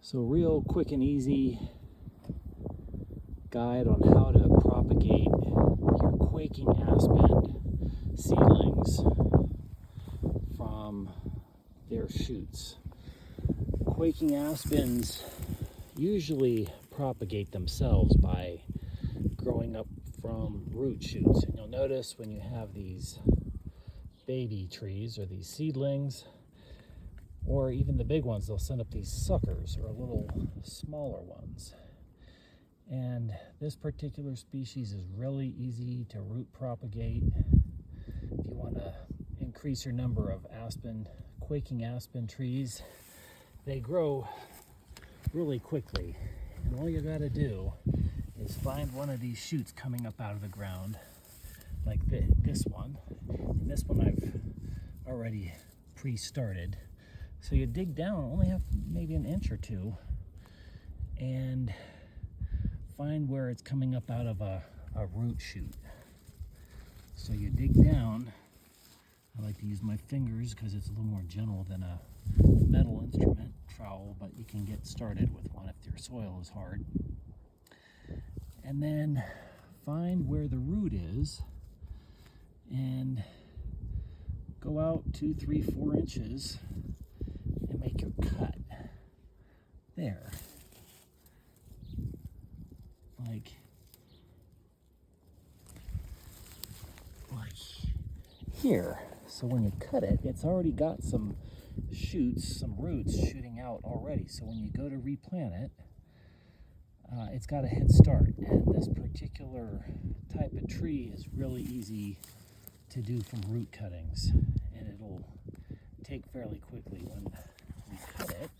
So real quick and easy guide on how to propagate your Quaking Aspen seedlings from their shoots. Quaking Aspens usually propagate themselves by growing up from root shoots. And you'll notice when you have these baby trees or these seedlings, or even the big ones, they'll send up these suckers or little smaller ones. And this particular species is really easy to root propagate. If you want to increase your number of Quaking Aspen trees, they grow really quickly. And all you got to do is find one of these shoots coming up out of the ground, like this one. And this one I've already pre-started. So you dig down, only have maybe an inch or two, and find where it's coming up out of a root shoot. So you dig down. I like to use my fingers because it's a little more gentle than a metal instrument trowel, but you can get started with one if your soil is hard. And then find where the root is and go out 2, 3, 4 inches and make your cut there, like here. So when you cut it, it's already got some shoots, some roots shooting out already. So when you go to replant it, it's got a head start. And this particular type of tree is really easy to do from root cuttings, and it'll take fairly quickly when we cut it.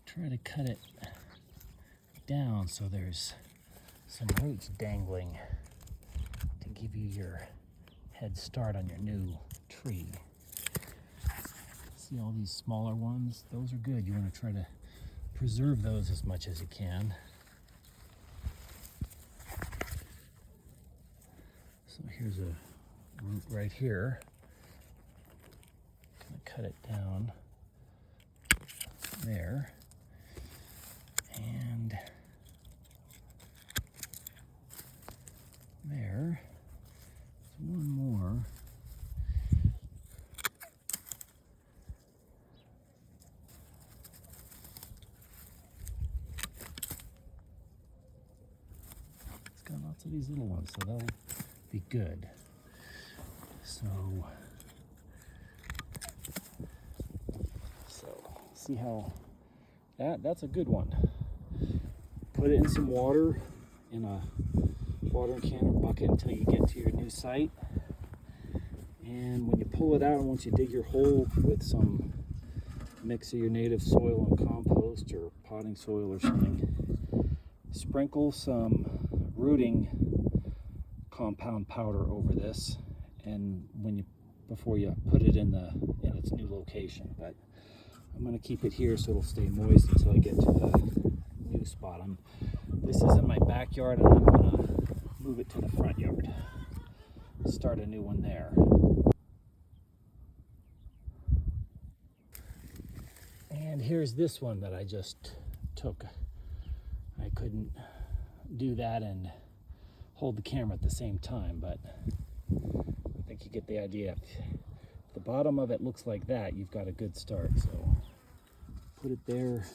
Try to cut it down so there's some roots dangling to give you your head start on your new tree. See all these smaller ones? Those are good. You want to try to preserve those as much as you can. So here's a root right here. I'm going to cut it down there. And there. There's one more. It's got lots of these little ones, so that'll be good. So see how that's a good one. Put it in some water in a watering can or bucket until you get to your new site. And when you pull it out, once you dig your hole with some mix of your native soil and compost or potting soil or something, sprinkle some rooting compound powder over this, and before you put it in its new location. But I'm going to keep it here so it'll stay moist until I get to the new spot. This is in my backyard, and I'm going to move it to the front yard. Start a new one there. And here's this one that I just took. I couldn't do that and hold the camera at the same time, but I think you get the idea. If the bottom of it looks like that, you've got a good start. So put it there,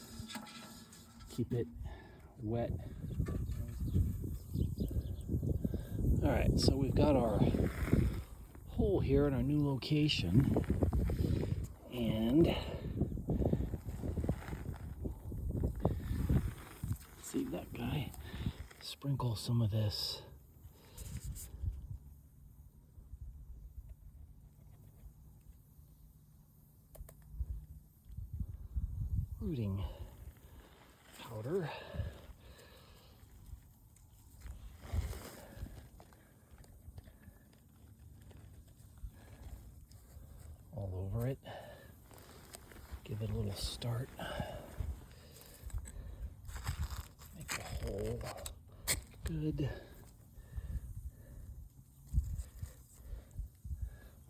keep it wet. All right, so we've got our hole here in our new location, and see that guy, sprinkle some of this rooting powder. All over. over it. Give it a little start. Make the hole good.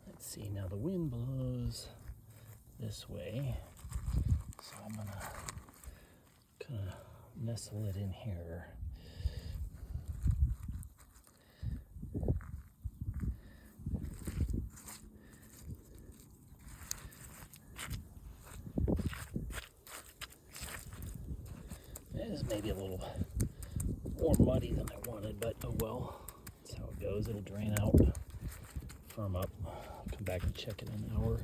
Let's see, now the wind blows this way, so I'm gonna kind of nestle it in here. It is maybe a little more muddy than I wanted, but oh well. That's how it goes. It'll drain out, firm up. I'll come back and check it in an hour.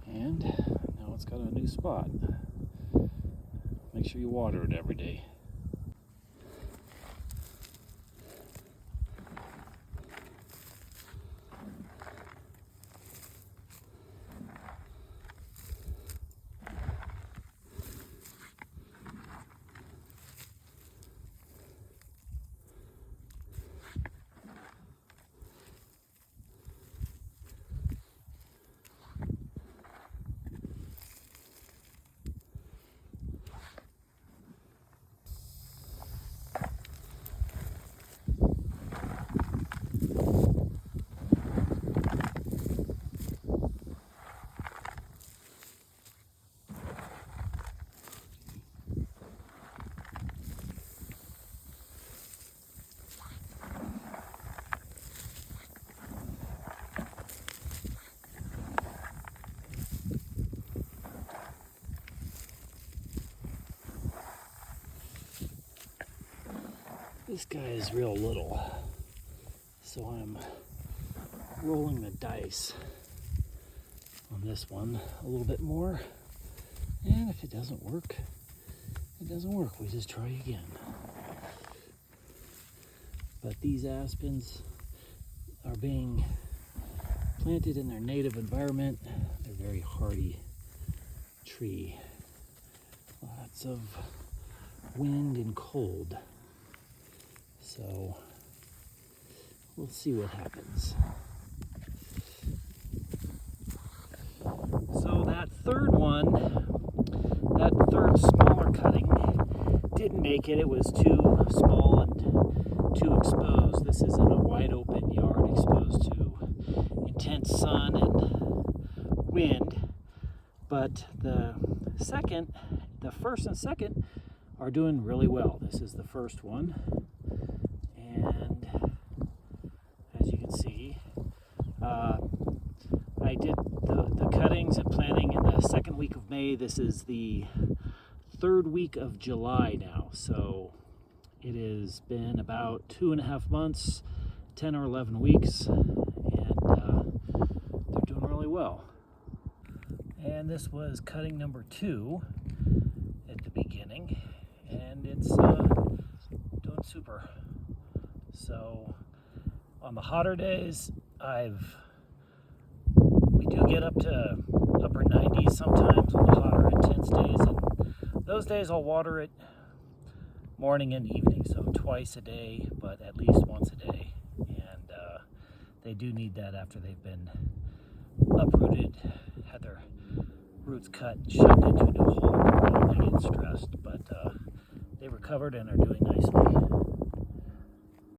And now it's got a new spot. Make sure you water it every day. This guy is real little, so I'm rolling the dice on this one a little bit more, and if it doesn't work, it doesn't work. We just try again. But these aspens are being planted in their native environment. They're a very hardy tree. Lots of wind and cold. So we'll see what happens. So that third one, that third smaller cutting didn't make it. It was too small and too exposed. This is in a wide open yard exposed to intense sun and wind. But the first and second are doing really well. This is the first one. And as you can see, I did the cuttings and planting in the second week of May. This is the third week of July now. So it has been about 2.5 months, 10 or 11 weeks, and they're doing really well. And this was cutting number 2 at the beginning, and it's doing super. So on the hotter days, we do get up to upper 90s sometimes on the hotter intense days, and those days I'll water it morning and evening, so twice a day, but at least once a day. And they do need that after they've been uprooted, had their roots cut and shoved into a new hole. They get stressed, but they recovered and are doing nicely.